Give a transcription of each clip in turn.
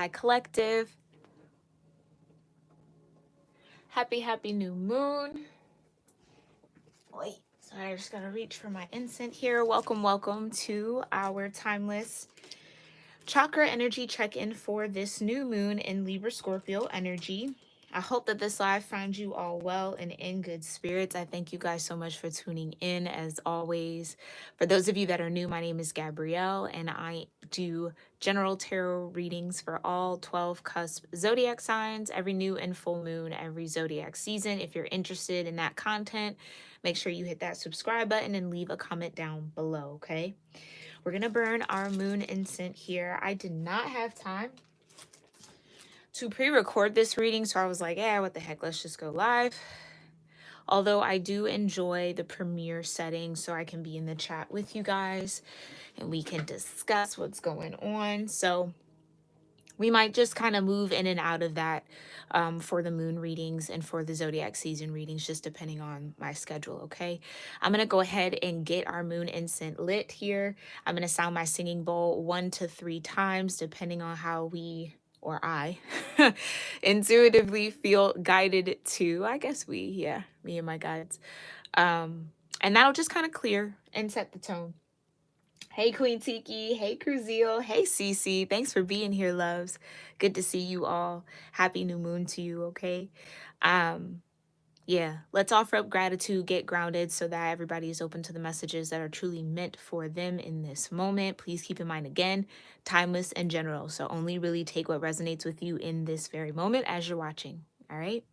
I Collective. Happy new moon. Wait, sorry, I just gotta reach for my incense here. Welcome to our timeless chakra energy check-in for this new moon in Libra Scorpio energy. I hope that this live finds you all well and in good spirits. I thank you guys so much for tuning in as always. For those of you that are new, my name is Gabrielle and I do general tarot readings for all 12 cusp zodiac signs, every new and full moon, every zodiac season. If you're interested in that content, make sure you hit that subscribe button and leave a comment down below, okay? We're going to burn our moon incense here. I did not have time to pre-record this reading, so I was like, yeah, what the heck, let's just go live. Although I do enjoy the premiere setting so I can be in the chat with you guys and we can discuss what's going on. So we might just kind of move in and out of that for the moon readings and for the zodiac season readings, just depending on my schedule, okay? I'm going to go ahead and get our moon incense lit here. I'm going to sound my singing bowl 1 to 3 times, depending on how we, or I, intuitively feel guided to. I guess we, yeah, me and my guides. And that'll just kind of clear and set the tone. Hey, Queen Tiki. Hey, Cruzille. Hey, Cece. Thanks for being here, loves. Good to see you all. Happy new moon to you, okay? Yeah, let's offer up gratitude, get grounded so that everybody is open to the messages that are truly meant for them in this moment. Please keep in mind, again, timeless and general. So only really take what resonates with you in this very moment as you're watching, all right?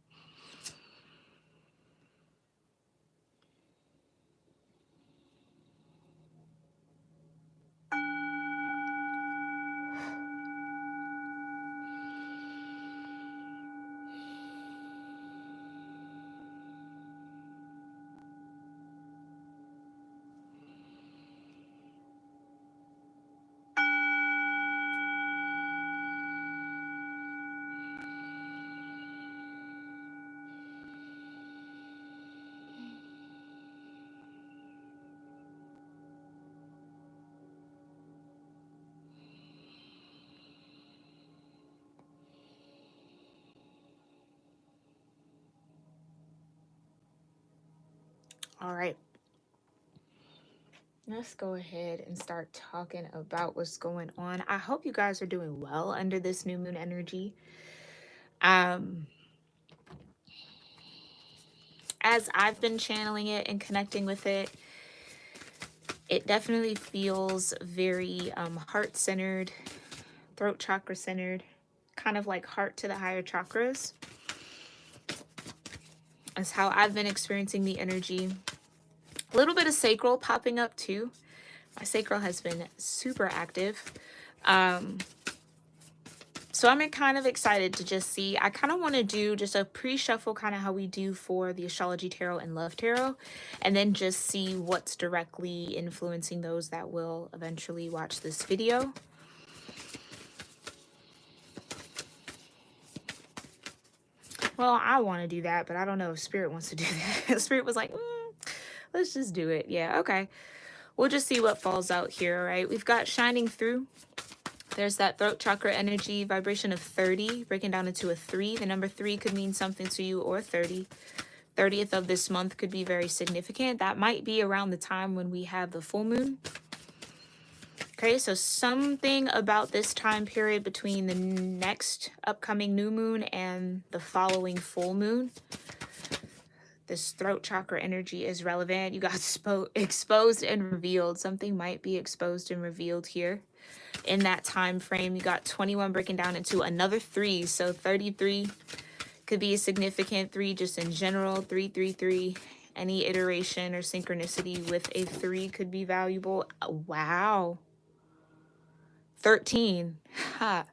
All right. Let's go ahead and start talking about what's going on. I hope you guys are doing well under this new moon energy. As I've been channeling it and connecting with it, it definitely feels very heart-centered, throat chakra-centered, kind of like heart to the higher chakras. That's how I've been experiencing the energy. A little bit of sacral popping up too. My sacral has been super active. So I'm kind of excited to just see. I kind of want to do just a pre-shuffle, kind of how we do for the astrology tarot and love tarot, and then just see what's directly influencing those that will eventually watch this video. Well, I want to do that, but I don't know if Spirit wants to do that. Spirit was like, let's just do it. Yeah, okay. We'll just see what falls out here, all right? We've got shining through. There's that throat chakra energy, vibration of 30, breaking down into a 3. The number 3 could mean something to you, or 30. 30th of this month could be very significant. That might be around the time when we have the full moon. Okay, so something about this time period between the next upcoming new moon and the following full moon. This throat chakra energy is relevant. You got exposed and revealed. Something might be exposed and revealed here. In that time frame, you got 21 breaking down into another 3. So 33 could be a significant 3 just in general. 333. Any iteration or synchronicity with a 3 could be valuable. Wow. 13. Ha.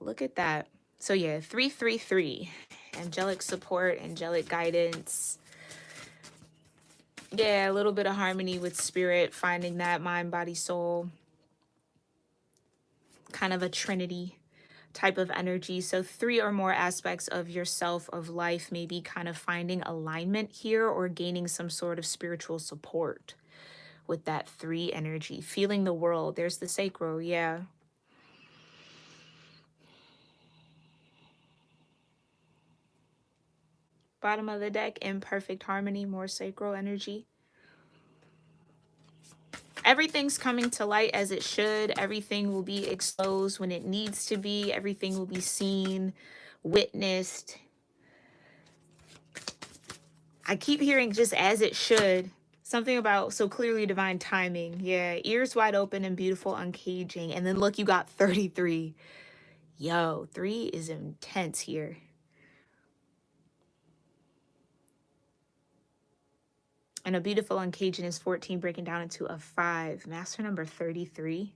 Look at that. So yeah, 333. Angelic support, angelic guidance. Yeah, a little bit of harmony with spirit, finding that mind, body, soul. Kind of a trinity type of energy. So 3 or more aspects of yourself, of life, maybe kind of finding alignment here or gaining some sort of spiritual support with that 3 energy. Feeling the world. There's the sacral, yeah. Bottom of the deck, in perfect harmony, more sacral energy. Everything's coming to light as it should. Everything will be exposed when it needs to be. Everything will be seen, witnessed. I keep hearing just as it should. Something about so clearly divine timing. Yeah, ears wide open and beautiful uncaging. And then look, you got 33. Yo, 3 is intense here. And a beautiful uncaging is 14, breaking down into a 5. Master number 33.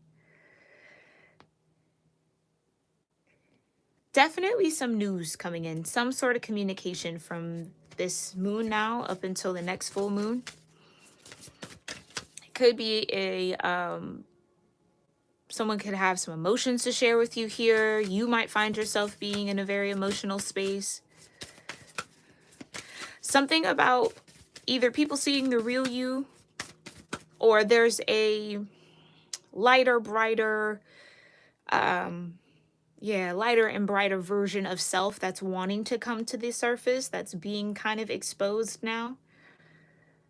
Definitely some news coming in. Some sort of communication from this moon now up until the next full moon. It could be a someone could have some emotions to share with you here. You might find yourself being in a very emotional space. Something about either people seeing the real you, or there's a lighter, brighter, lighter and brighter version of self that's wanting to come to the surface, that's being kind of exposed now.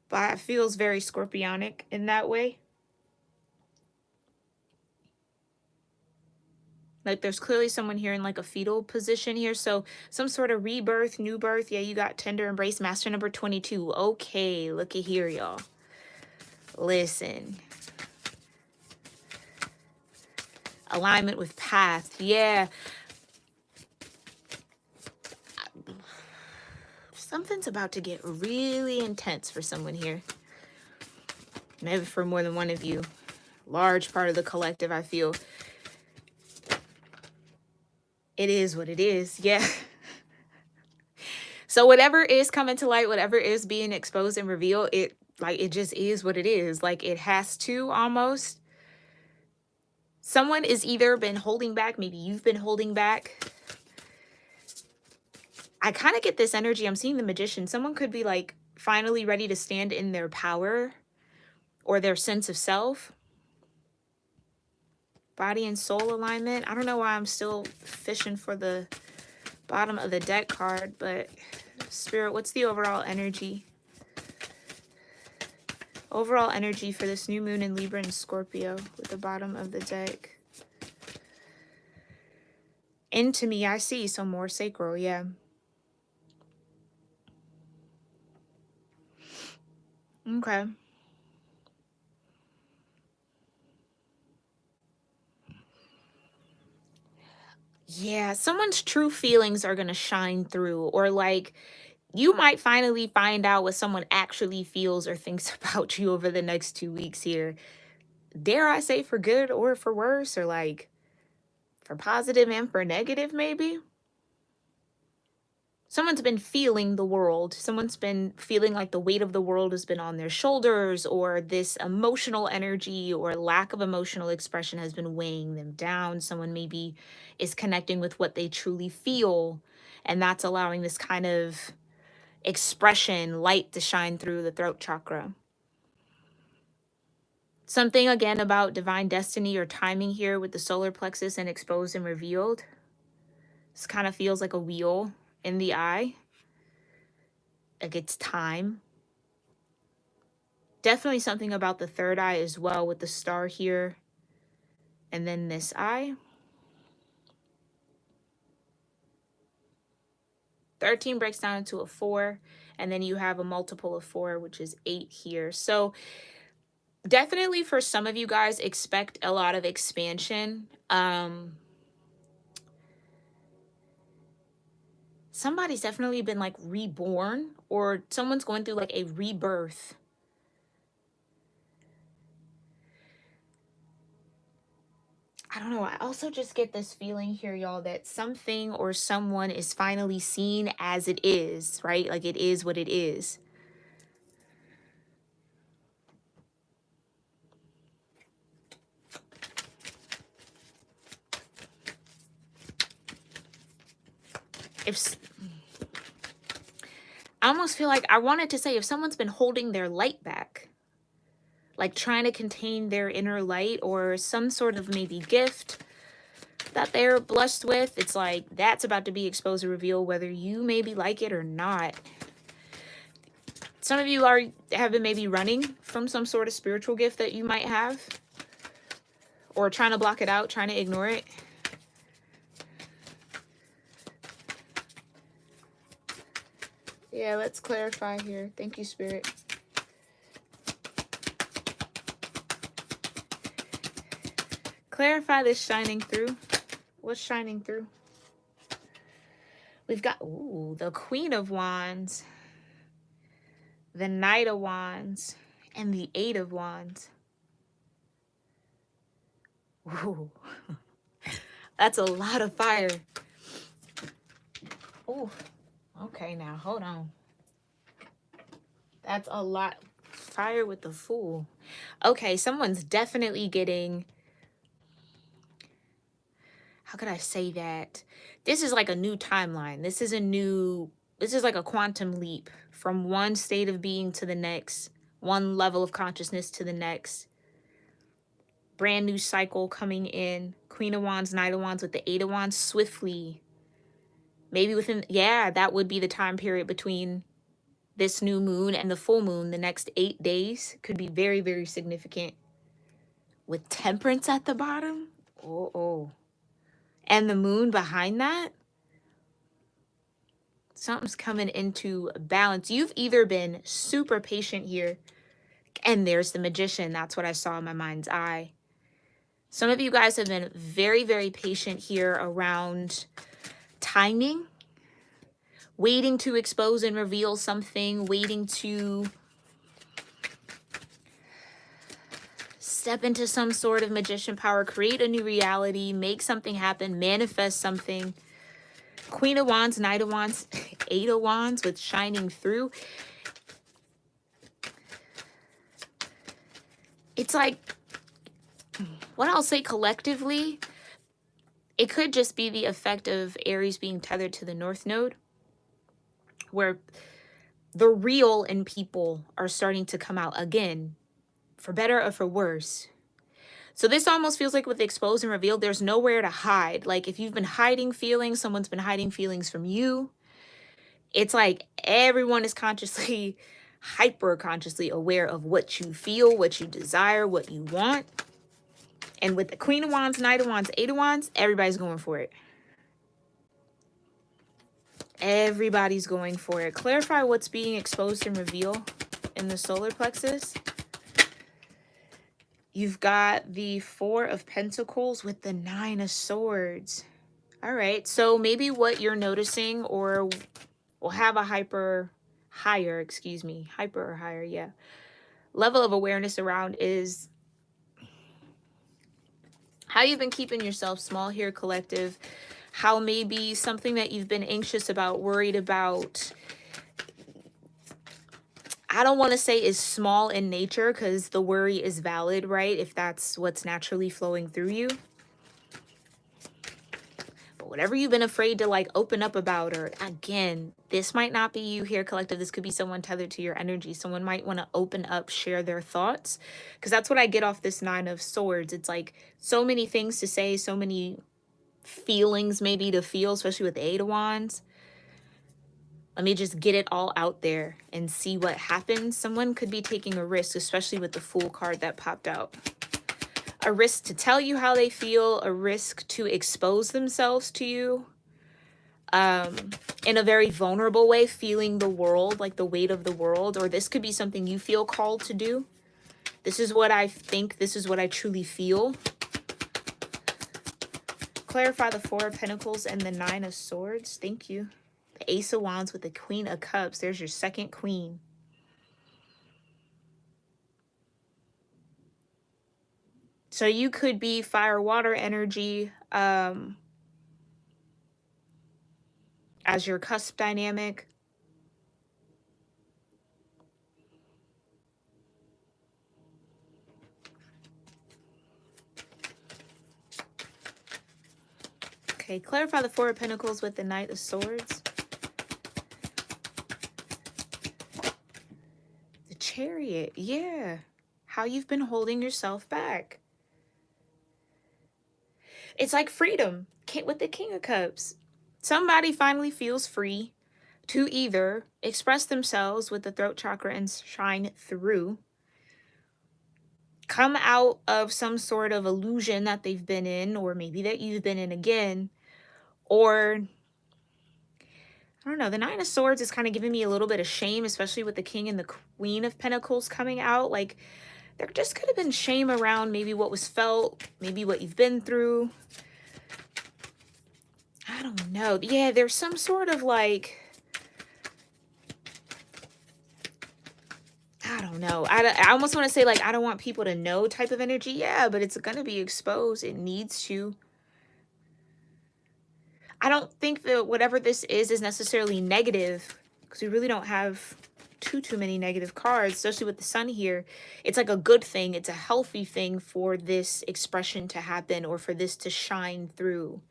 But it feels very scorpionic in that way. Like there's clearly someone here in like a fetal position here. So some sort of rebirth, new birth. Yeah, you got tender embrace, master number 22. Okay, look at here, y'all. Listen. Alignment with path. Yeah. Something's about to get really intense for someone here. Maybe for more than one of you. Large part of the collective, I feel. It is what it is. Yeah. So whatever is coming to light, whatever is being exposed and revealed, it just is what it is. Like it has to almost. Someone is either been holding back. Maybe you've been holding back. I kind of get this energy. I'm seeing the magician. Someone could be like finally ready to stand in their power or their sense of self. Body and soul alignment. I don't know why I'm still fishing for the bottom of the deck card, but Spirit, what's the overall energy? Overall energy for this new moon in Libra and Scorpio with the bottom of the deck. Into me, I see some more sacral, yeah. Okay. Yeah, someone's true feelings are going to shine through, or like you might finally find out what someone actually feels or thinks about you over the next 2 weeks here. Dare I say for good or for worse, or like for positive and for negative, maybe? Someone's been feeling the world. Someone's been feeling like the weight of the world has been on their shoulders, or this emotional energy or lack of emotional expression has been weighing them down. Someone maybe is connecting with what they truly feel, and that's allowing this kind of expression, light to shine through the throat chakra. Something again about divine destiny or timing here with the solar plexus and exposed and revealed. This kind of feels like a wheel in the eye. Like it's time. Definitely something about the third eye as well with the star here. And then this eye. 13 breaks down into a 4. And then you have a multiple of 4, which is 8 here. So definitely for some of you guys, expect a lot of expansion. Somebody's definitely been like reborn, or someone's going through like a rebirth. I don't know. I also just get this feeling here, y'all, that something or someone is finally seen as it is, right? Like it is what it is. I almost feel like I wanted to say if someone's been holding their light back, like trying to contain their inner light or some sort of maybe gift that they're blessed with, it's like that's about to be exposed or revealed, whether you maybe like it or not. Some of you have been maybe running from some sort of spiritual gift that you might have, or trying to block it out, trying to ignore it. Yeah, let's clarify here. Thank you, Spirit. Clarify this shining through. What's shining through? We've got, ooh, the Queen of Wands, the Knight of Wands, and the Eight of Wands. Ooh, that's a lot of fire. Ooh, okay, now hold on. That's a lot. Fire with the Fool. Okay, someone's definitely getting, how could I say that? This is like a new timeline. This is like a quantum leap from one state of being to the next, one level of consciousness to the next. Brand new cycle coming in. Queen of Wands, Knight of Wands with the Eight of Wands swiftly. Maybe within, yeah, that would be the time period between this new moon and the full moon. The next 8 days could be very, very significant. With Temperance at the bottom. Oh. And the moon behind that. Something's coming into balance. You've either been super patient here, and there's the Magician. That's what I saw in my mind's eye. Some of you guys have been very, very patient here around timing, waiting to expose and reveal something, waiting to step into some sort of magician power, create a new reality, make something happen, manifest something. Queen of Wands, Knight of Wands, Eight of Wands with shining through. It's like, what I'll say collectively, it could just be the effect of Aries being tethered to the North Node, where the real in people are starting to come out again, for better or for worse. So this almost feels like with exposed and revealed, there's nowhere to hide. Like if you've been hiding feelings, someone's been hiding feelings from you. It's like everyone is consciously, hyper consciously aware of what you feel, what you desire, what you want. And with the Queen of Wands, Knight of Wands, Eight of Wands, everybody's going for it. Everybody's going for it. Clarify what's being exposed and revealed in the solar plexus. You've got the Four of Pentacles with the Nine of Swords. All right. So maybe what you're noticing, or will have a hyper or higher, yeah, level of awareness around, is how you've been keeping yourself small here, collective. How maybe something that you've been anxious about, worried about, I don't want to say is small in nature, because the worry is valid, right? If that's what's naturally flowing through you. But whatever you've been afraid to like open up about, or again, this might not be you here, collective. This could be someone tethered to your energy. Someone might want to open up, share their thoughts, because that's what I get off this Nine of Swords. It's like so many things to say, so many feelings maybe to feel, especially with the Eight of Wands. Let me just get it all out there and see what happens. Someone could be taking a risk, especially with the Fool card that popped out. A risk to tell you how they feel, a risk to expose themselves to you in a very vulnerable way, feeling the world, like the weight of the world. Or this could be something you feel called to do. This is what I think. This is what I truly feel. Clarify the Four of Pentacles and the Nine of Swords. Thank you. The Ace of Wands with the Queen of Cups. There's your second queen. So you could be fire, water energy as your cusp dynamic. Okay, clarify the Four of Pentacles with the Knight of Swords. The Chariot, yeah. How you've been holding yourself back. It's like freedom with the King of Cups. Somebody finally feels free to either express themselves with the throat chakra and shine through, come out of some sort of illusion that they've been in, or maybe that you've been in again, or I don't know, the Nine of Swords is kind of giving me a little bit of shame, especially with the King and the Queen of Pentacles coming out. Like, there just could have been shame around maybe what was felt, maybe what you've been through. I don't know. Yeah, there's some sort of like, I don't know. I almost want to say like, I don't want people to know type of energy. Yeah, but it's going to be exposed. It needs to. I don't think that whatever this is necessarily negative, because we really don't have too many negative cards, especially with the sun here. It's like a good thing. It's a healthy thing for this expression to happen, or for this to shine through.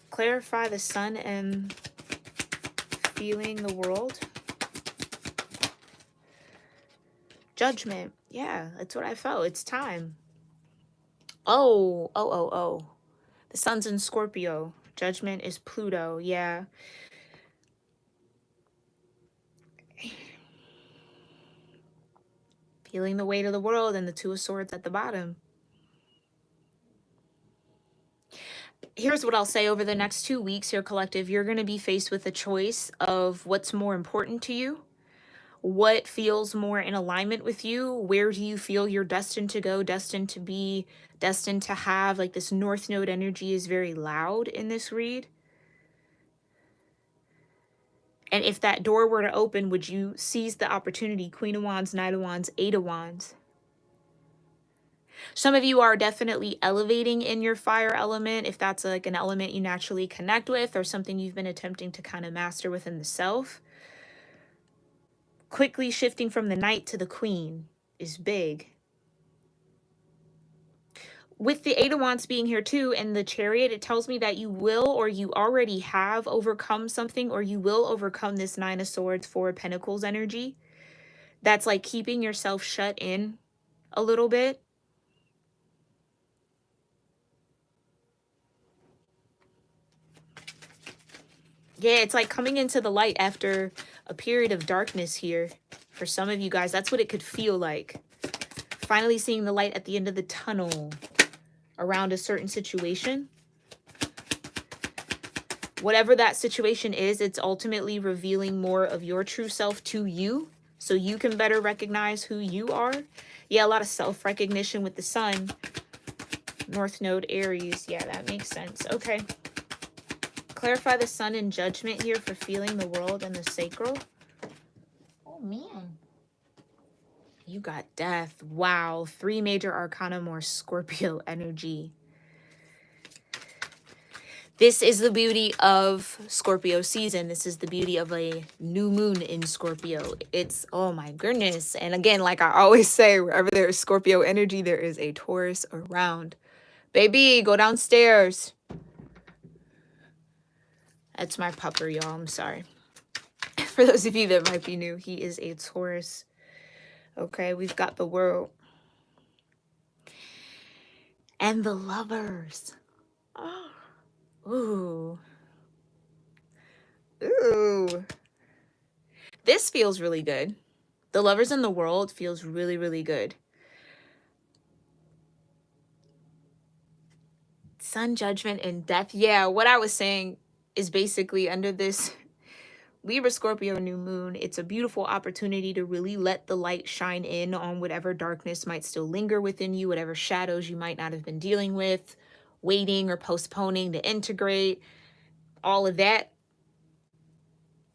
Clarify the sun and feeling the world. Judgment. Yeah, that's what I felt. It's time. Oh. The sun's in Scorpio. Judgment is Pluto. Yeah. Feeling the weight of the world, and the Two of Swords at the bottom. Here's what I'll say. Over the next 2 weeks here, collective, you're going to be faced with a choice of what's more important to you. What feels more in alignment with you? Where do you feel you're destined to go, destined to be, destined to have? Like, this North Node energy is very loud in this read. And if that door were to open, would you seize the opportunity? Queen of Wands, Knight of Wands, Eight of Wands. Some of you are definitely elevating in your fire element, if that's like an element you naturally connect with, or something you've been attempting to kind of master within the self. Quickly shifting from the Knight to the Queen is big. With the Eight of Wands being here too, and the Chariot, it tells me that you will, or you already have overcome something, or you will overcome this Nine of Swords, Four of Pentacles energy. That's like keeping yourself shut in a little bit. Yeah, it's like coming into the light after a period of darkness here. For some of you guys, that's what it could feel like. Finally seeing the light at the end of the tunnel around a certain situation. Whatever that situation is, it's ultimately revealing more of your true self to you, so you can better recognize who you are. Yeah, a lot of self-recognition with the sun. North Node, Aries. Yeah, that makes sense. Okay. Clarify the sun in Judgment here for feeling the world and the sacral. Oh, man. You got Death. Wow. 3 major arcana, more Scorpio energy. This is the beauty of Scorpio season. This is the beauty of a new moon in Scorpio. It's, oh my goodness. And again, like I always say, wherever there is Scorpio energy, there is a Taurus around. Baby, go downstairs. That's my pupper, y'all. I'm sorry. For those of you that might be new, he is a Taurus. Okay, we've got the World. And the Lovers. Oh. Ooh. Ooh. This feels really good. The Lovers in the World feels really, really good. Sun, Judgment, and Death. Yeah, what I was saying is basically under this Libra Scorpio new moon, it's a beautiful opportunity to really let the light shine in on whatever darkness might still linger within you, whatever shadows you might not have been dealing with, waiting or postponing to integrate, all of that.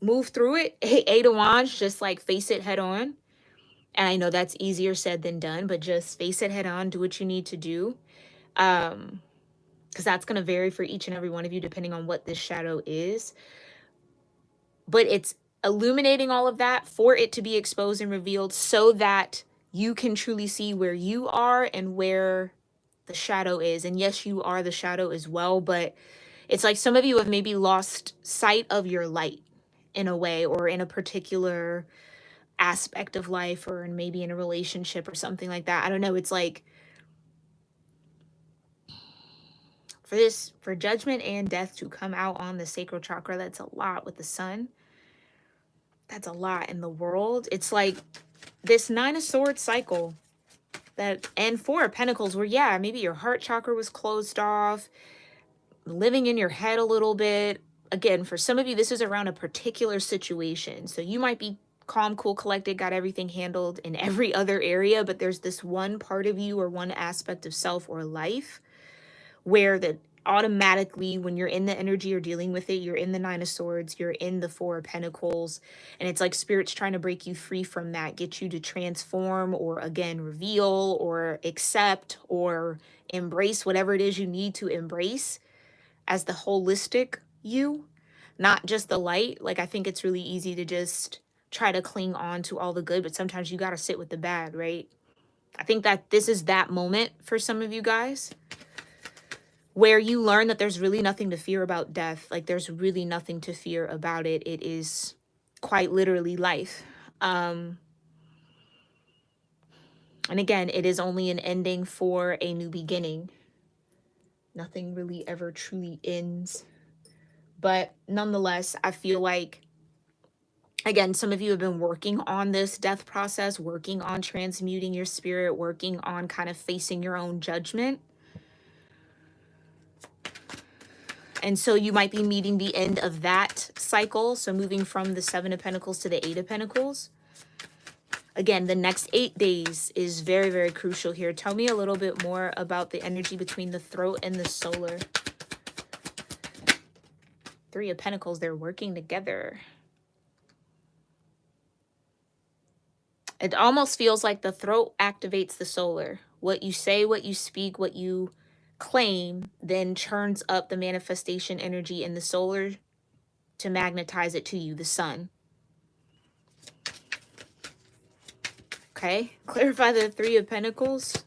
Move through it. Hey, Eight of Wands, just like face it head on. And I know that's easier said than done, but just face it head on, do what you need to do. Because that's going to vary for each and every one of you depending on what this shadow is. But it's illuminating all of that for it to be exposed and revealed so that you can truly see where you are and where the shadow is. And yes, you are the shadow as well, but it's like some of you have maybe lost sight of your light in a way, or in a particular aspect of life, or maybe in a relationship or something like that. I don't know. It's like, for judgment and death to come out on the sacral chakra, that's a lot with the sun. That's a lot in the world. It's like this 9 of Swords cycle that, and 4 of Pentacles, where yeah, maybe your heart chakra was closed off, living in your head a little bit. Again, for some of you, this is around a particular situation. So you might be calm, cool, collected, got everything handled in every other area, but there's this one part of you or one aspect of self or life where that automatically, when you're in the energy, you're dealing with it, you're in the 9 of Swords, you're in the 4 of Pentacles, and it's like spirit's trying to break you free from that, get you to transform, or again, reveal, or accept, or embrace whatever it is you need to embrace as the holistic you, not just the light. Like, I think it's really easy to just try to cling on to all the good, but sometimes you got to sit with the bad, right? I think that this is that moment for some of you guys where you learn that there's really nothing to fear about death. Like, there's really nothing to fear about it. It is quite literally life. And again, it is only an ending for a new beginning. Nothing really ever truly ends. But nonetheless, I feel like, again, some of you have been working on this death process, working on transmuting your spirit, working on kind of facing your own judgment. And so you might be meeting the end of that cycle. So moving from the 7 of Pentacles to the 8 of Pentacles. Again, the next 8 days is very, very crucial here. Tell me a little bit more about the energy between the throat and the solar. 3 of Pentacles, they're working together. It almost feels like the throat activates the solar. What you say, what you speak, what you claim, then churns up the manifestation energy in the solar to magnetize it to you, the sun. Okay, clarify the 3 of Pentacles.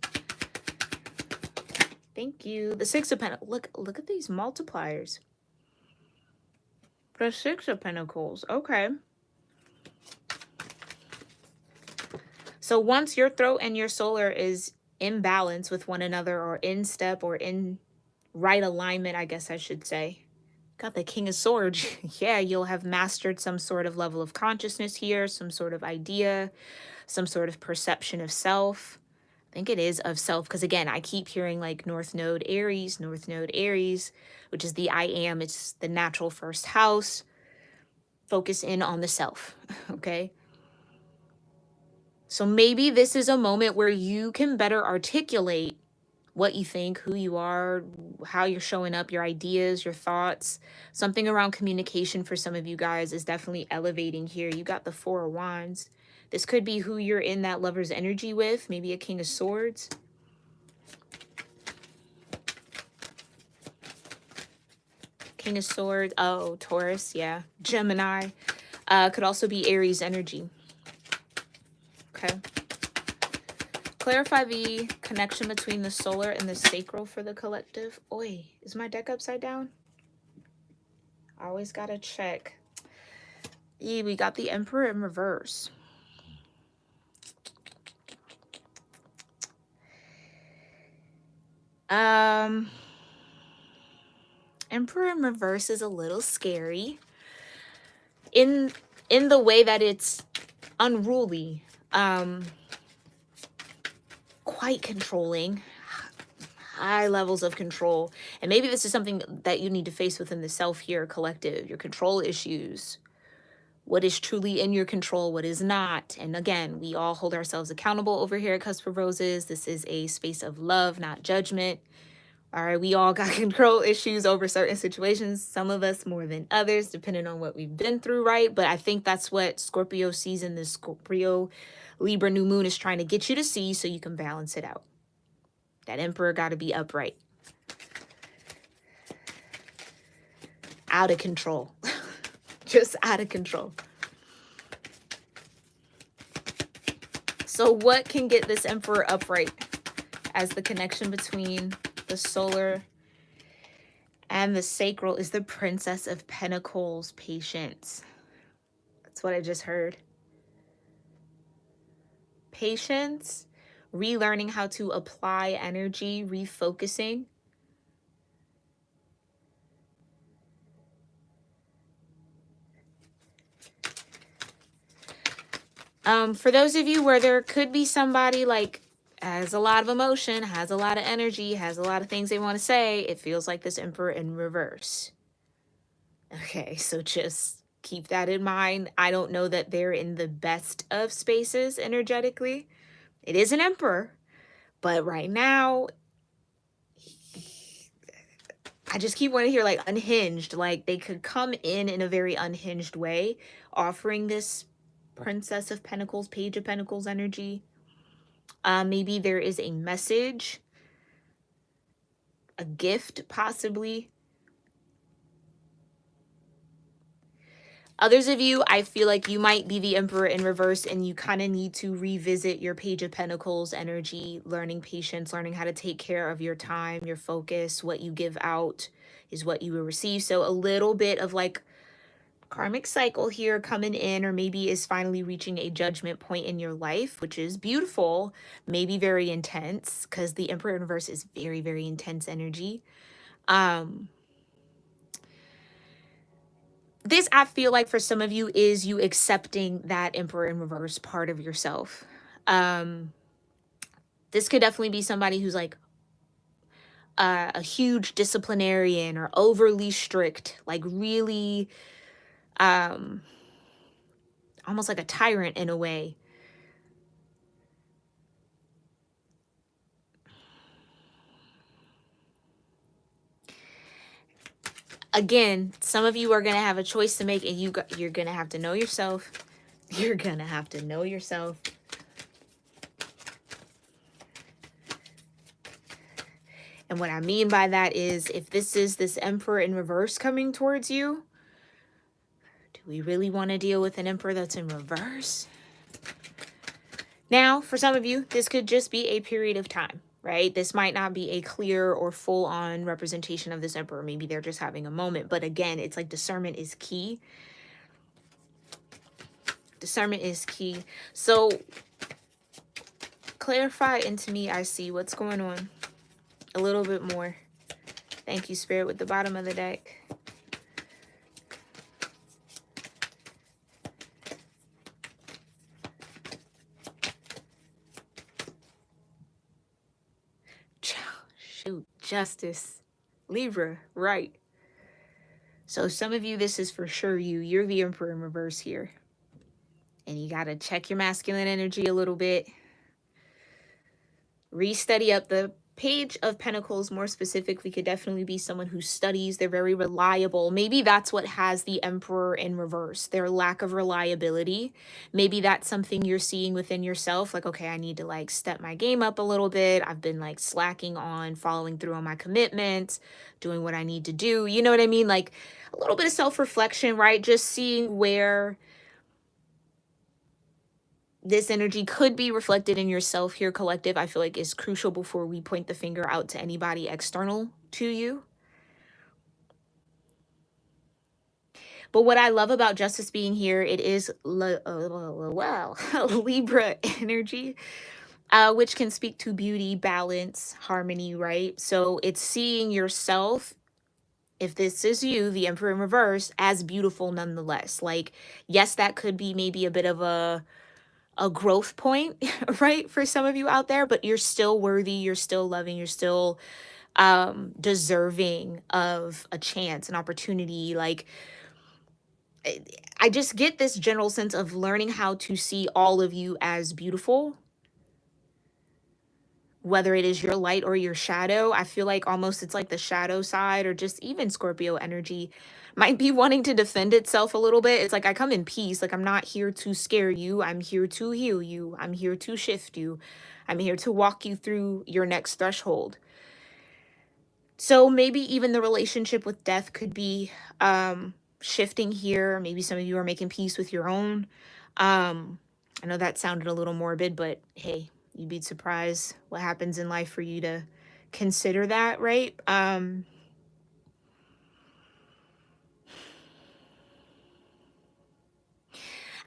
Thank you. The 6 of Pentacles. Look at these multipliers. The 6 of Pentacles. Okay. So once your throat and your solar is in balance with one another, or in step, or in right alignment, I guess I should say. Got the King of Swords. Yeah, you'll have mastered some sort of level of consciousness here, some sort of idea, some sort of perception of self. I think it is of self, because again, I keep hearing like North Node Aries, which is the I am. It's the natural first house. Focus in on the self, okay? So maybe this is a moment where you can better articulate what you think, who you are, how you're showing up, your ideas, your thoughts. Something around communication for some of you guys is definitely elevating here. You got the 4 of Wands. This could be who you're in that lover's energy with, maybe a King of Swords. King of Swords, oh, Taurus, yeah. Gemini. Could also be Aries energy. Okay. Clarify the connection between the solar and the sacral for the collective. Oi, is my deck upside down? I always gotta check. Yeah, we got the Emperor in reverse. Emperor in reverse is a little scary in the way that it's unruly, quite controlling, high levels of control. And maybe this is something that you need to face within the self here, collective, your control issues. What is truly in your control, what is not. And again, we all hold ourselves accountable over here at Cusp of Roses. This is a space of love, not judgment. All right, we all got control issues over certain situations, some of us more than others, depending on what we've been through, right? But I think that's what Scorpio sees in this Scorpio Libra new moon, is trying to get you to see so you can balance it out. That Emperor got to be upright. Out of control. Just out of control. So what can get this Emperor upright as the connection between the solar and the sacral is the Princess of Pentacles, patience. That's what I just heard. Patience, relearning how to apply energy, refocusing. For those of you where there could be somebody like has a lot of emotion, has a lot of energy, has a lot of things they want to say, it feels like this Emperor in reverse. Okay, so just keep that in mind. I don't know that they're in the best of spaces energetically. It is an Emperor, but right now, I just keep wanting to hear like unhinged. Like they could come in a very unhinged way, offering this Princess of Pentacles, Page of Pentacles energy. Maybe there is a message, a gift, possibly. Others of you, I feel like you might be the Emperor in reverse and you kind of need to revisit your Page of Pentacles energy, learning patience, learning how to take care of your time, your focus. What you give out is what you will receive. So a little bit of like karmic cycle here coming in, or maybe is finally reaching a judgment point in your life, which is beautiful, maybe very intense, because the Emperor in reverse is very, very intense energy. This, I feel like for some of you, is you accepting that Emperor in reverse part of yourself. This could definitely be somebody who's like a huge disciplinarian or overly strict, like really almost like a tyrant in a way. Again, some of you are going to have a choice to make, and you're going to have to know yourself. You're going to have to know yourself. And what I mean by that is, if this is this Emperor in reverse coming towards you, do we really want to deal with an Emperor that's in reverse? Now, for some of you, this could just be a period of time, right? This might not be a clear or full-on representation of this Emperor. Maybe they're just having a moment. But again, it's like discernment is key. Discernment is key. So clarify into me, I see what's going on a little bit more. Thank you, Spirit, with the bottom of the deck. Shoot, Justice. Libra, right. So some of you, this is for sure you. You're the Emperor in reverse here. And you got to check your masculine energy a little bit. Restudy up. The Page of Pentacles, more specifically, could definitely be someone who studies. They're very reliable. Maybe that's what has the Emperor in reverse, their lack of reliability. Maybe that's something you're seeing within yourself. Like, okay, I need to like step my game up a little bit. I've been like slacking on following through on my commitments, doing what I need to do. You know what I mean? Like a little bit of self-reflection, right? Just seeing where this energy could be reflected in yourself here, collective, I feel like is crucial before we point the finger out to anybody external to you. But what I love about Justice being here, it is, wow, Libra energy, which can speak to beauty, balance, harmony, right? So it's seeing yourself, if this is you, the Emperor in reverse, as beautiful nonetheless. Like, yes, that could be maybe a bit of a growth point, right, for some of you out there, but you're still worthy, you're still loving, you're still deserving of a chance, an opportunity. Like, I just get this general sense of learning how to see all of you as beautiful, whether it is your light or your shadow. I feel like almost it's like the shadow side, or just even Scorpio energy might be wanting to defend itself a little bit. It's like, I come in peace. Like, I'm not here to scare you. I'm here to heal you. I'm here to shift you. I'm here to walk you through your next threshold. So maybe even the relationship with death could be shifting here. Maybe some of you are making peace with your own. I know that sounded a little morbid, but hey, you'd be surprised what happens in life for you to consider that, right?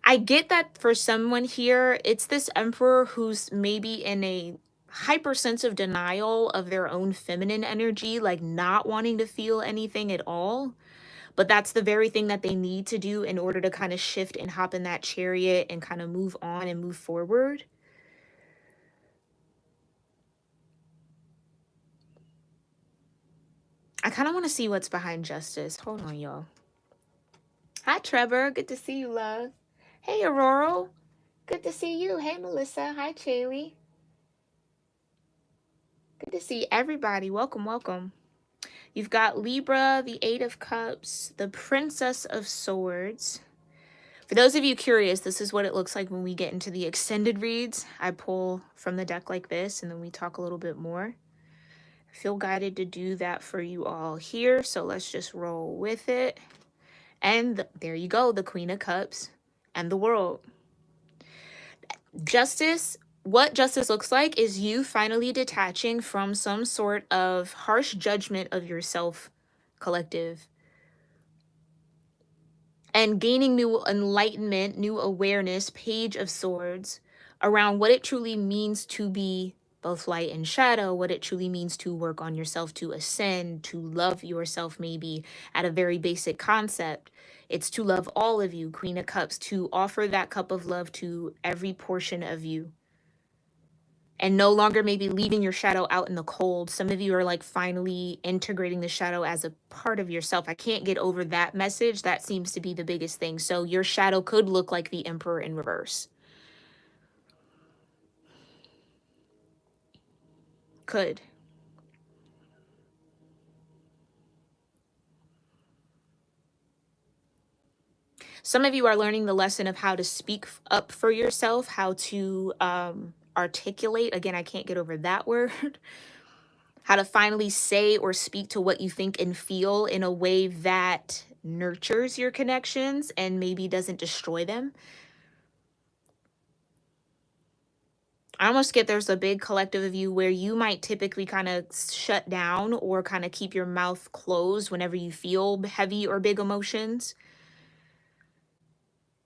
I get that for someone here, it's this Emperor who's maybe in a hypersensitive denial of their own feminine energy, like not wanting to feel anything at all. but that's the very thing that they need to do in order to kind of shift and hop in that chariot and kind of move on and move forward. I kind of want to see what's behind justice. Hold on, y'all. Hi, Trevor. Good to see you, love. Hey, Aurora. Good to see you. Hey, Melissa. Hi, Chaley. Good to see everybody. Welcome, welcome. You've got Libra, the Eight of Cups, the Princess of Swords. For those of you curious, this is what it looks like when we get into the extended reads. I pull from the deck like this, and then we talk a little bit more. I feel guided to do that for you all here, so let's just roll with it. And there you go, the Queen of Cups and the World. Justice, what justice looks like is you finally detaching from some sort of harsh judgment of yourself, collective, and gaining new enlightenment, new awareness, Page of Swords, around what it truly means to be both light and shadow, what it truly means to work on yourself, to ascend, to love yourself, maybe at a very basic concept. It's to love all of you, Queen of Cups, to offer that cup of love to every portion of you. And no longer maybe leaving your shadow out in the cold. Some of you are like finally integrating the shadow as a part of yourself. I can't get over that message. That seems to be the biggest thing. So your shadow could look like the Emperor in reverse. Could. Some of you are learning the lesson of how to speak up for yourself, how to articulate. Again, I can't get over that word. How to finally say or speak to what you think and feel in a way that nurtures your connections and maybe doesn't destroy them. I almost get there's a big collective of you where you might typically kind of shut down or kind of keep your mouth closed whenever you feel heavy or big emotions.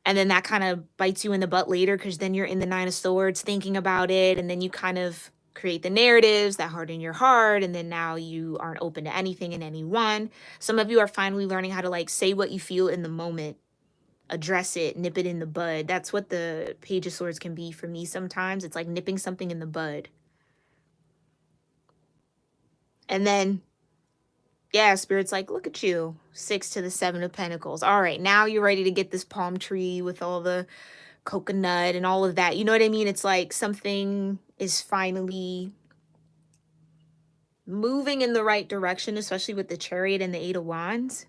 And then that kind of bites you in the butt later because then you're in the Nine of Swords thinking about it. And then you kind of create the narratives that harden your heart. And then now you aren't open to anything and anyone. Some of you are finally learning how to like say what you feel in the moment. Address it, nip it in the bud. That's what the Page of Swords can be for me sometimes. It's like nipping something in the bud. And then, yeah, Spirit's like, look at you. 6 to the 7 of Pentacles. All right, now you're ready to get this palm tree with all the coconut and all of that. You know what I mean? It's like something is finally moving in the right direction, especially with the Chariot and the 8 of Wands.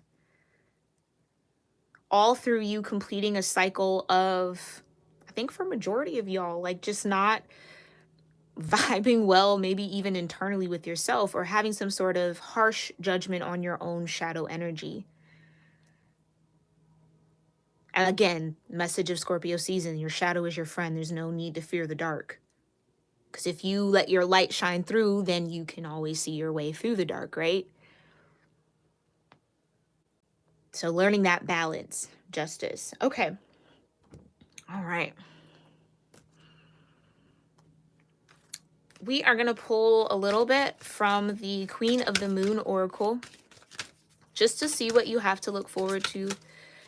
All through you completing a cycle of, I think for majority of y'all, like just not vibing well, maybe even internally with yourself, or having some sort of harsh judgment on your own shadow energy. And again, message of Scorpio season, your shadow is your friend. There's no need to fear the dark. Because if you let your light shine through, then you can always see your way through the dark, right? So learning that balance, justice. Okay. All right. We are going to pull a little bit from the Queen of the Moon Oracle just to see what you have to look forward to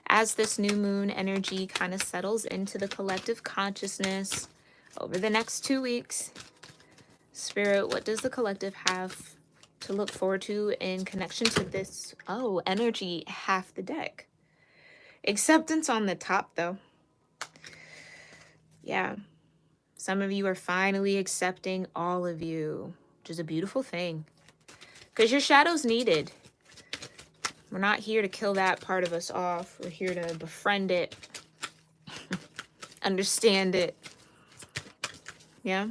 as this new moon energy kind of settles into the collective consciousness over the next 2 weeks. Spirit, what does the collective have to look forward to in connection to this? Oh, energy, half the deck. Acceptance on the top, though. Yeah. Some of you are finally accepting all of you, which is a beautiful thing. Because your shadow's needed. We're not here to kill that part of us off. We're here to befriend it. Understand it. Yeah?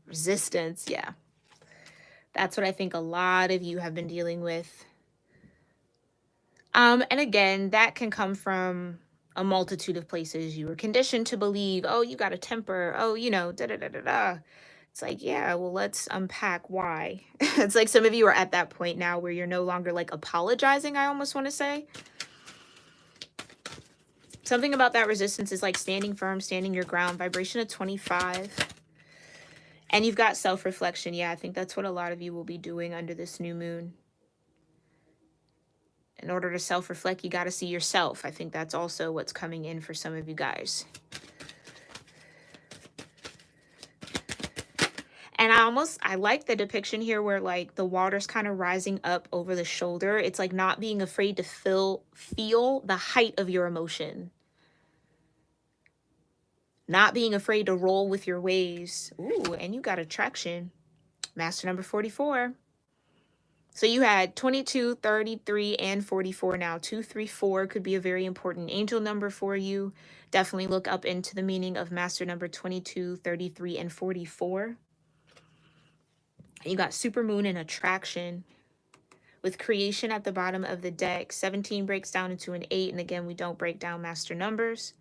Resistance, yeah. That's what I think a lot of you have been dealing with. And again, that can come from a multitude of places. You were conditioned to believe, oh, you got a temper. Oh, you know, da-da-da-da-da. It's like, yeah, well, let's unpack why. It's like some of you are at that point now where you're no longer like apologizing, I almost want to say. Something about that resistance is like standing firm, standing your ground. Vibration of 25. And you've got self-reflection. Yeah, I think that's what a lot of you will be doing under this new moon. In order to self-reflect, you got to see yourself. I think that's also what's coming in for some of you guys. And I like the depiction here where like the water's kind of rising up over the shoulder. It's like not being afraid to feel the height of your emotion. Not being afraid to roll with your waves. Ooh, and you got attraction. Master number 44. So you had 22, 33, and 44 now. 2, 3, 4 could be a very important angel number for you. Definitely look up into the meaning of master number 22, 33, and 44. And you got supermoon and attraction with creation at the bottom of the deck. 17 breaks down into an 8. And again, we don't break down master numbers.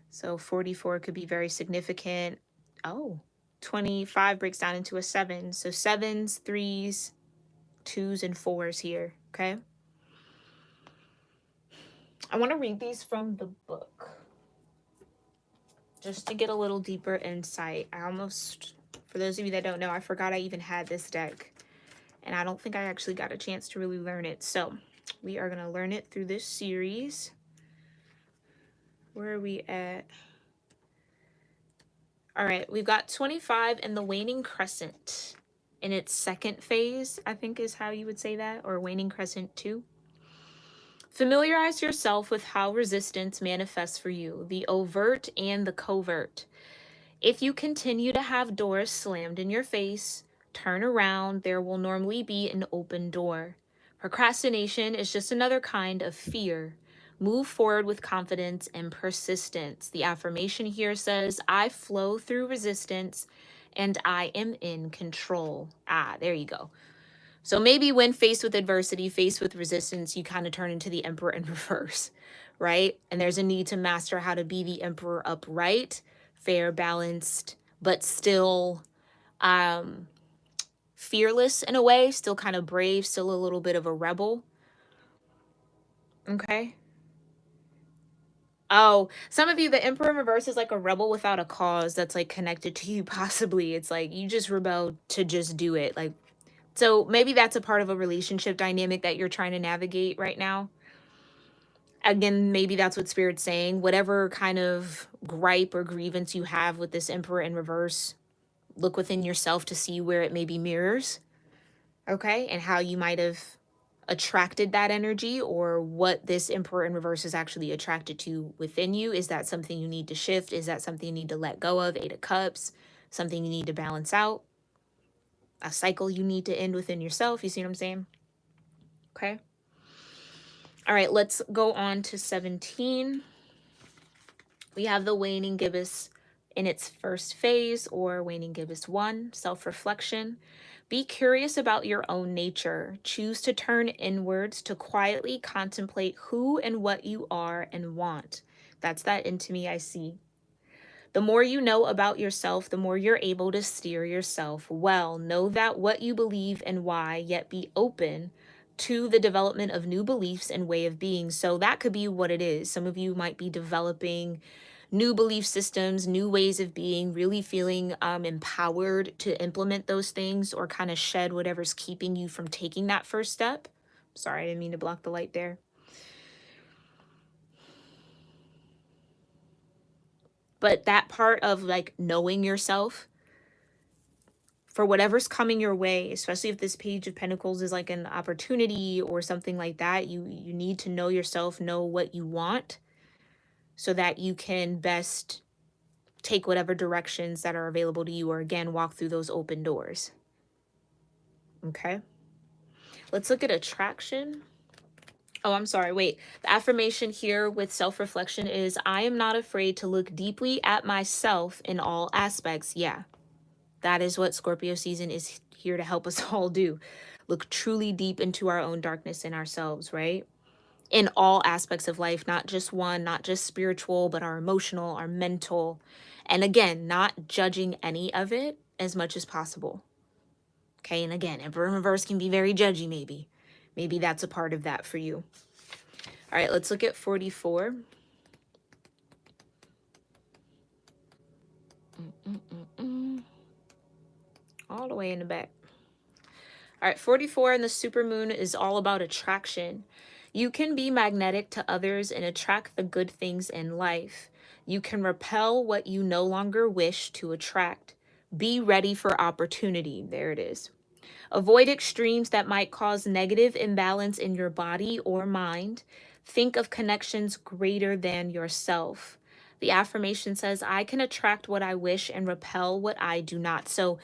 So 44 could be very significant. Oh, 25 breaks down into a 7. So 7s, 3s, 2s, and 4s here. Okay. I want to read these from the book just to get a little deeper insight. For those of you that don't know, I forgot I even had this deck. And I don't think I actually got a chance to really learn it. So we are going to learn it through this series. Where are we at? All right, we've got 25 in the waning crescent in its second phase, I think is how you would say that, or waning crescent 2. Familiarize yourself with how resistance manifests for you, the overt and the covert. If you continue to have doors slammed in your face, turn around, there will normally be an open door. Procrastination is just another kind of fear. Move forward with confidence and persistence. The affirmation here says, I flow through resistance and I am in control. Ah, there you go. So maybe when faced with adversity, faced with resistance, you kind of turn into the emperor in reverse, right? And there's a need to master how to be the emperor upright, fair, balanced, but still fearless in a way, still kind of brave, still a little bit of a rebel. Okay. Oh, some of you, the emperor in reverse is like a rebel without a cause that's like connected to you possibly. It's like you just rebelled to just do it. Like, so maybe that's a part of a relationship dynamic that you're trying to navigate right now. Again, maybe that's what Spirit's saying. Whatever kind of gripe or grievance you have with this emperor in reverse, look within yourself to see where it maybe mirrors, okay? And how you might have attracted that energy, or what this emperor in reverse is actually attracted to within you. Is that something you need to shift? Is that something you need to let go of? 8 of Cups, something you need to balance out, a cycle you need to end within yourself. You see what I'm saying? Okay. All right, let's go on to 17. We have the waning gibbous in its first phase, or waning gibbous 1, self-reflection. Be curious about your own nature. Choose to turn inwards to quietly contemplate who and what you are and want. That's that into me I see. The more you know about yourself, the more you're able to steer yourself well. Know that what you believe and why, yet be open to the development of new beliefs and way of being. So that could be what it is. Some of you might be developing new belief systems, new ways of being, really feeling empowered to implement those things, or kind of shed whatever's keeping you from taking that first step. Sorry, I didn't mean to block the light there. But that part of like knowing yourself for whatever's coming your way, especially if this Page of Pentacles is like an opportunity or something like that, you need to know yourself, know what you want, so that you can best take whatever directions that are available to you, or again, walk through those open doors. Okay. Let's look at attraction. Oh, I'm sorry. Wait. The affirmation here with self-reflection is, I am not afraid to look deeply at myself in all aspects. Yeah. That is what Scorpio season is here to help us all do. Look truly deep into our own darkness in ourselves, right? In all aspects of life, not just one, not just spiritual, but our emotional, our mental. And again, not judging any of it as much as possible. Okay, and again, Emperor in reverse can be very judgy, maybe. Maybe that's a part of that for you. All right, let's look at 44. the way in the back. All right, 44 and the supermoon is all about attraction. You can be magnetic to others and attract the good things in life. You can repel what you no longer wish to attract. Be ready for opportunity. There it is. Avoid extremes that might cause negative imbalance in your body or mind. Think of connections greater than yourself. The affirmation says, I can attract what I wish and repel what I do not. So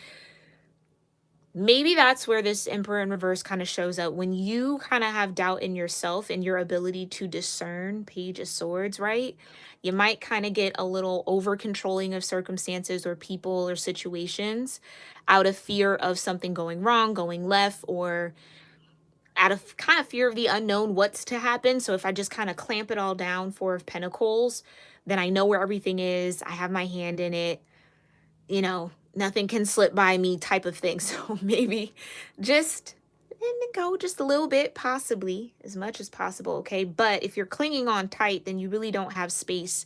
maybe that's where this Emperor in reverse kind of shows up. When you kind of have doubt in yourself and your ability to discern, Page of Swords, right? You might kind of get a little over controlling of circumstances or people or situations out of fear of something going wrong, going left, or out of kind of fear of the unknown, what's to happen. So if I just kind of clamp it all down, Four of Pentacles, then I know where everything is. I have my hand in it. You know, nothing can slip by me type of thing. So maybe just go just a little bit, possibly as much as possible. Okay. But if you're clinging on tight, then you really don't have space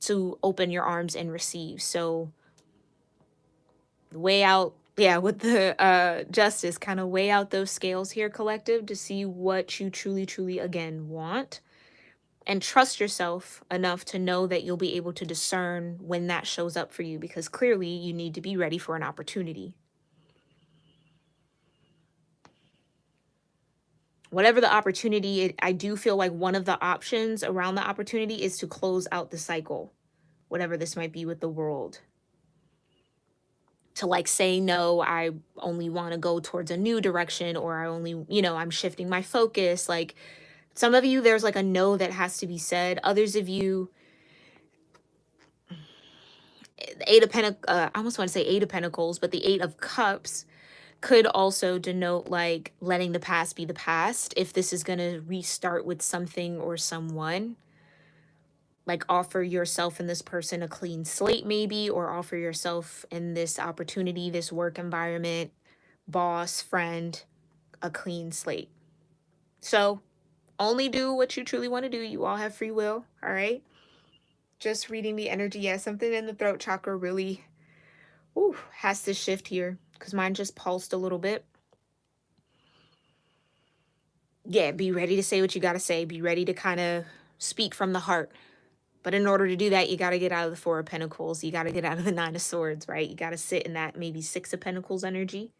to open your arms and receive. So weigh out, yeah, with the justice, kind of weigh out those scales here, collective, to see what you truly, truly, again, want. And trust yourself enough to know that you'll be able to discern when that shows up for you, because clearly you need to be ready for an opportunity. Whatever the opportunity, I do feel like one of the options around the opportunity is to close out the cycle, whatever this might be with the world. To like say, no, I only want to go towards a new direction, or I only, I'm shifting my focus. Like some of you, there's like a no that has to be said. Others of you, I almost want to say Eight of Pentacles, but the Eight of Cups could also denote like letting the past be the past. If this is going to restart with something or someone, like offer yourself and this person a clean slate maybe, or offer yourself in this opportunity, this work environment, boss, friend, a clean slate. So only do what you truly want to do. You all have free will. All right. Just reading the energy. Yeah, something in the throat chakra really has to shift here, because mine just pulsed a little bit. Yeah, be ready to say what you got to say. Be ready to kind of speak from the heart. But in order to do that, you got to get out of the Four of Pentacles. You got to get out of the Nine of Swords, right? You got to sit in that maybe Six of Pentacles energy.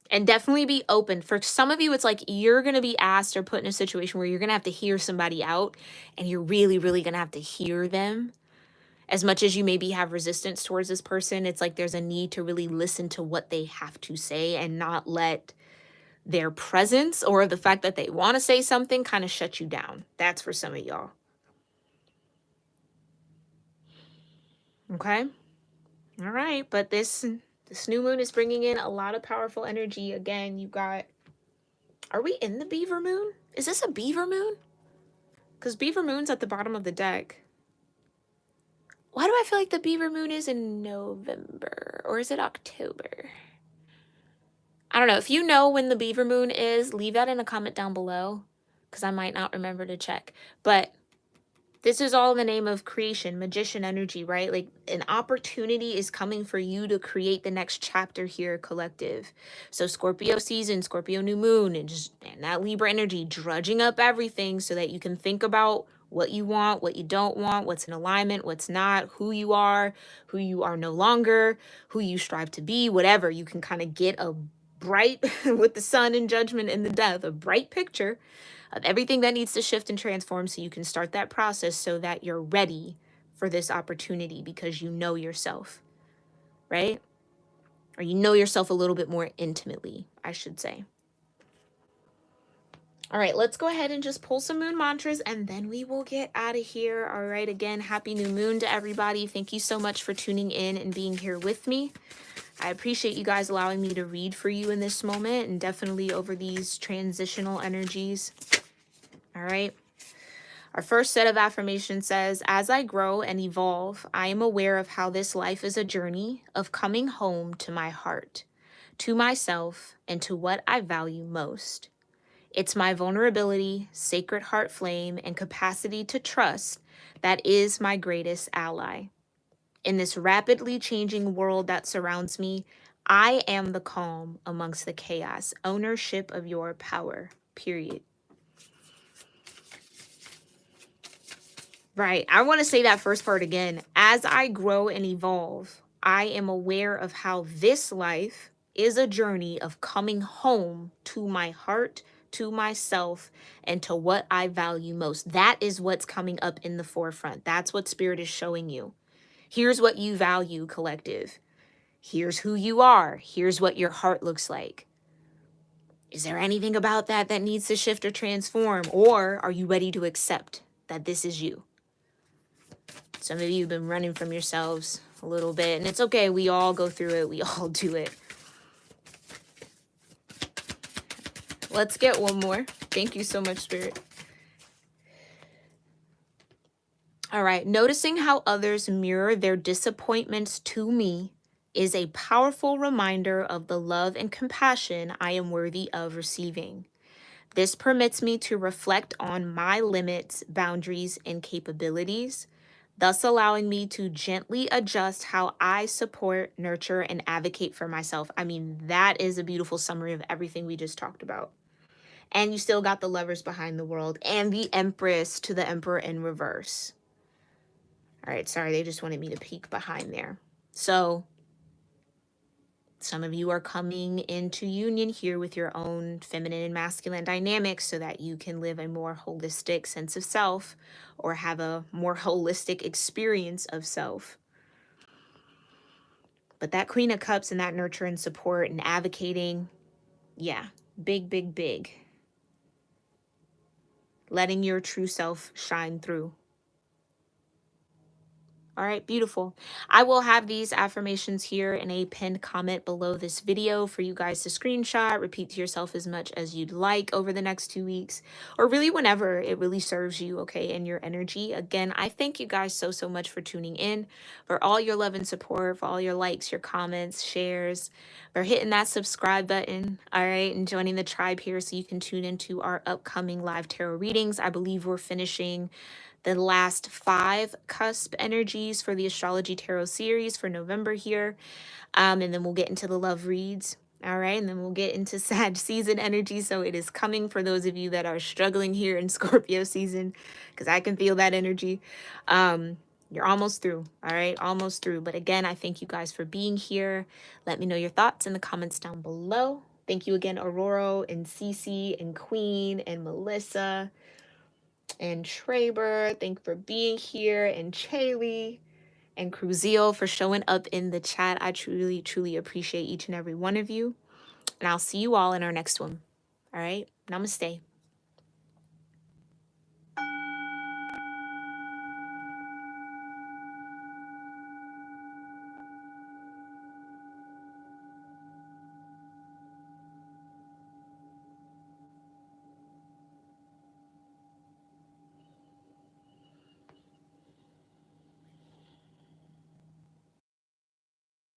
And definitely be open. For some of you, it's like you're going to be asked or put in a situation where you're going to have to hear somebody out, and you're really, really going to have to hear them. As much as you maybe have resistance towards this person, it's like there's a need to really listen to what they have to say and not let their presence or the fact that they want to say something kind of shut you down. That's for some of y'all. Okay? All right. But this new moon is bringing in a lot of powerful energy. Again, you got... Are we in the beaver moon? Is this a beaver moon? Because beaver moon's at the bottom of the deck. Why do I feel like the beaver moon is in November? Or is it October? I don't know. If you know when the beaver moon is, leave that in a comment down below, because I might not remember to check. But this is all in the name of creation, magician energy, right? Like an opportunity is coming for you to create the next chapter here, collective. So Scorpio season, Scorpio new moon, and that Libra energy drudging up everything so that you can think about what you want, what you don't want, what's in alignment, what's not, who you are no longer, who you strive to be, whatever. You can kind of get a bright, with the sun and judgment and the death, a bright picture of everything that needs to shift and transform, so you can start that process so that you're ready for this opportunity, because you know yourself, right? Or you know yourself a little bit more intimately, I should say. All right, let's go ahead and just pull some moon mantras, and then we will get out of here. All right, again, happy new moon to everybody. Thank you so much for tuning in and being here with me. I appreciate you guys allowing me to read for you in this moment, and definitely over these transitional energies. All right. Our first set of affirmations says, as I grow and evolve, I am aware of how this life is a journey of coming home to my heart, to myself, and to what I value most. It's my vulnerability, sacred heart flame, and capacity to trust that is my greatest ally. In this rapidly changing world that surrounds me, I am the calm amongst the chaos. Ownership of your power, period. Right. I want to say that first part again. As I grow and evolve, I am aware of how this life is a journey of coming home to my heart, to myself, and to what I value most. That is what's coming up in the forefront. That's what Spirit is showing you. Here's what you value, collective. Here's who you are. Here's what your heart looks like. Is there anything about that that needs to shift or transform? Or are you ready to accept that this is you? Some of you have been running from yourselves a little bit, and it's okay. We all go through it. We all do it. Let's get one more. Thank you so much, Spirit. All right. Noticing how others mirror their disappointments to me is a powerful reminder of the love and compassion I am worthy of receiving. This permits me to reflect on my limits, boundaries, and capabilities, thus allowing me to gently adjust how I support, nurture, and advocate for myself. I mean, that is a beautiful summary of everything we just talked about. And you still got the lovers behind the world and the Empress to the Emperor in reverse. All right, sorry, they just wanted me to peek behind there. So some of you are coming into union here with your own feminine and masculine dynamics so that you can live a more holistic sense of self or have a more holistic experience of self. But that Queen of Cups and that nurture and support and advocating, yeah, big, big, big. Letting your true self shine through. All right, beautiful. I will have these affirmations here in a pinned comment below this video for you guys to screenshot, repeat to yourself as much as you'd like over the next 2 weeks, or really whenever it really serves you, okay, in your energy. Again, I thank you guys so, so much for tuning in, for all your love and support, for all your likes, your comments, shares, for hitting that subscribe button, all right, and joining the tribe here so you can tune into our upcoming live tarot readings. I believe we're finishing the last 5 cusp energies for the astrology tarot series for November here. And then we'll get into the love reads. All right. And then we'll get into Sag season energy. So it is coming for those of you that are struggling here in Scorpio season, because I can feel that energy. You're almost through. All right. Almost through. But again, I thank you guys for being here. Let me know your thoughts in the comments down below. Thank you again, Aurora and Cece and Queen and Melissa and Traber, thank you for being here, and Chaley and Cruzeal for showing up in the chat. I truly, truly appreciate each and every one of you. And I'll see you all in our next one. All right. Namaste.